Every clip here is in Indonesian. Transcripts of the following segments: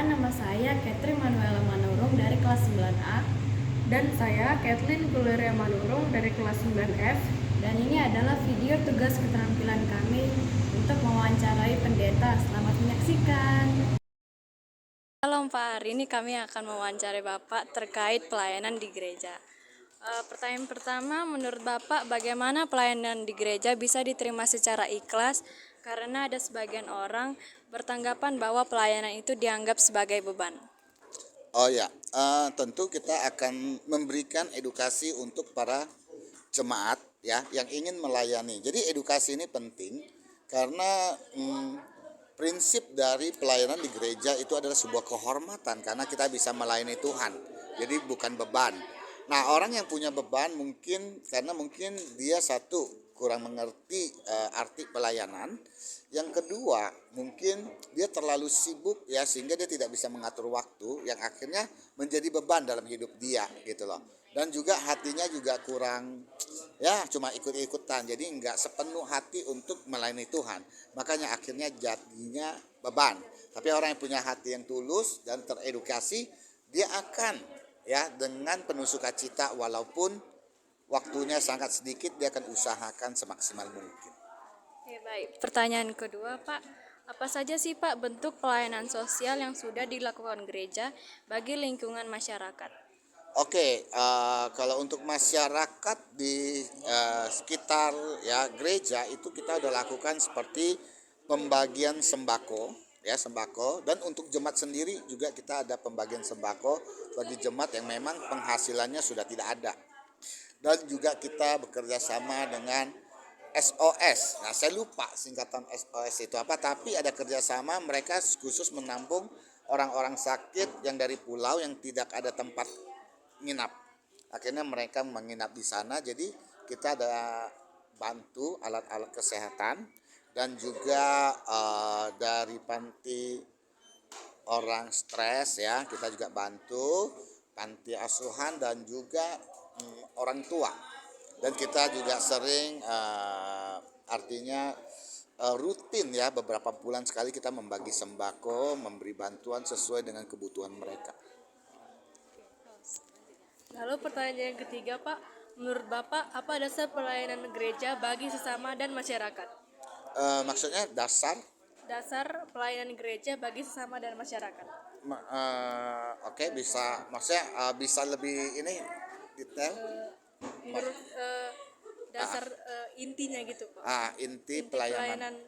Perkenalkan, nama saya Catherine Manuela Manurung dari kelas 9A. Dan saya Kathleen Kuleria Manurung dari kelas 9F. Dan ini adalah video tugas keterampilan kami untuk mewawancarai pendeta. Selamat menyaksikan. Halo Pak, hari ini kami akan mewawancarai Bapak terkait pelayanan di gereja. Pertanyaan pertama, menurut Bapak bagaimana pelayanan di gereja bisa diterima secara ikhlas? Karena ada sebagian orang bertanggapan bahwa pelayanan itu dianggap sebagai beban. Oh ya, tentu kita akan memberikan edukasi untuk para jemaat ya yang ingin melayani. Jadi edukasi ini penting karena prinsip dari pelayanan di gereja itu adalah sebuah kehormatan karena kita bisa melayani Tuhan. Jadi bukan beban. Nah, orang yang punya beban mungkin dia satu kurang mengerti arti pelayanan. Yang kedua, mungkin dia terlalu sibuk ya sehingga dia tidak bisa mengatur waktu yang akhirnya menjadi beban dalam hidup dia gitu loh. Dan juga hatinya juga kurang ya cuma ikut-ikutan. Jadi enggak sepenuh hati untuk melayani Tuhan. Makanya akhirnya jadinya beban. Tapi orang yang punya hati yang tulus dan teredukasi, dia akan ya dengan penuh sukacita walaupun waktunya sangat sedikit, dia akan usahakan semaksimal mungkin. Oke, baik. Pertanyaan kedua, Pak. Apa saja sih Pak bentuk pelayanan sosial yang sudah dilakukan gereja bagi lingkungan masyarakat? Oke, kalau untuk masyarakat di sekitar ya gereja itu kita udah lakukan seperti pembagian sembako ya sembako, dan untuk jemaat sendiri juga kita ada pembagian sembako bagi jemaat yang memang penghasilannya sudah tidak ada. Dan juga kita bekerja sama dengan SOS. Nah, saya lupa singkatan SOS itu apa, tapi ada kerjasama mereka khusus menampung orang-orang sakit yang dari pulau yang tidak ada tempat nginap. Akhirnya mereka menginap di sana. Jadi kita ada bantu alat-alat kesehatan dan juga dari panti orang stres ya kita juga bantu, panti asuhan dan juga orang tua. Dan kita juga sering artinya rutin ya beberapa bulan sekali kita membagi sembako, memberi bantuan sesuai dengan kebutuhan mereka. Lalu pertanyaan yang ketiga, Pak, menurut Bapak apa dasar pelayanan gereja bagi sesama dan masyarakat? Maksudnya dasar? Dasar pelayanan gereja bagi sesama dan masyarakat. Oke, bisa maksudnya bisa lebih ini detail? Menurut dasar intinya gitu, Pak. Inti Inti pelayanan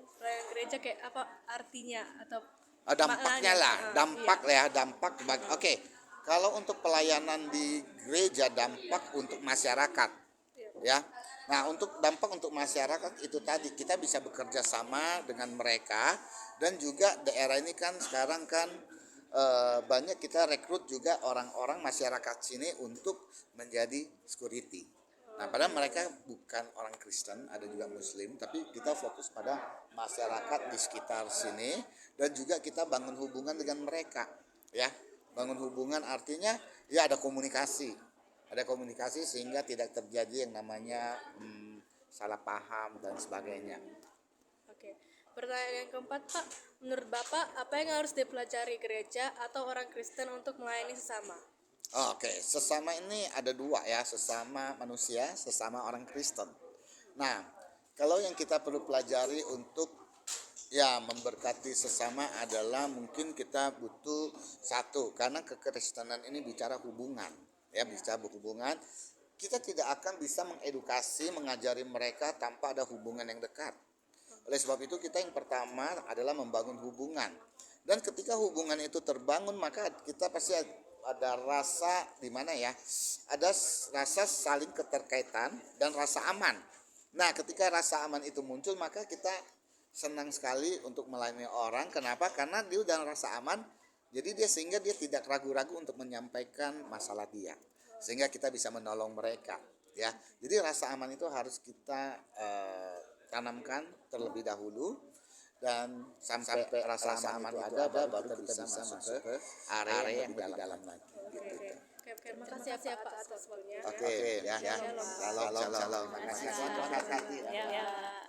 gereja kayak apa artinya atau dampaknya maknanya? lah, dampak Iya. lah ya, dampak Oke. Kalau untuk pelayanan di gereja, dampak untuk masyarakat ya. Nah, untuk dampak untuk masyarakat itu tadi kita bisa bekerja sama dengan mereka, dan juga daerah ini kan sekarang kan banyak kita rekrut juga orang-orang masyarakat sini untuk menjadi security. Nah, padahal mereka bukan orang Kristen, ada juga Muslim, tapi kita fokus pada masyarakat di sekitar sini, dan juga kita bangun hubungan dengan mereka, ya. Bangun hubungan artinya ya ada komunikasi sehingga tidak terjadi yang namanya salah paham dan sebagainya. Oke. Pertanyaan yang keempat, Pak, menurut Bapak apa yang harus dipelajari gereja atau orang Kristen untuk melayani sesama? Oke, sesama ini ada dua ya, sesama manusia, sesama orang Kristen. Nah, kalau yang kita perlu pelajari untuk ya memberkati sesama adalah mungkin kita butuh satu, karena kekristenan ini bicara hubungan, ya bicara berhubungan. Kita tidak akan bisa mengedukasi, mengajari mereka tanpa ada hubungan yang dekat. Oleh sebab itu kita yang pertama adalah membangun hubungan. Dan ketika hubungan itu terbangun, maka kita pasti ada rasa di mana ya? Ada rasa saling keterkaitan dan rasa aman. Nah, ketika rasa aman itu muncul, maka kita senang sekali untuk melayani orang. Kenapa? Karena dia udah rasa aman. Jadi sehingga dia tidak ragu-ragu untuk menyampaikan masalah dia. Sehingga kita bisa menolong mereka, ya. Jadi rasa aman itu harus kita tanamkan terlebih dahulu, dan sampai rasa aman itu ada baru kita bisa masuk ke area yang lebih dalam lagi. Oke, terima kasih ya Pak atas waktunya. Oke, ya. Shalom. Terima kasih. Ya.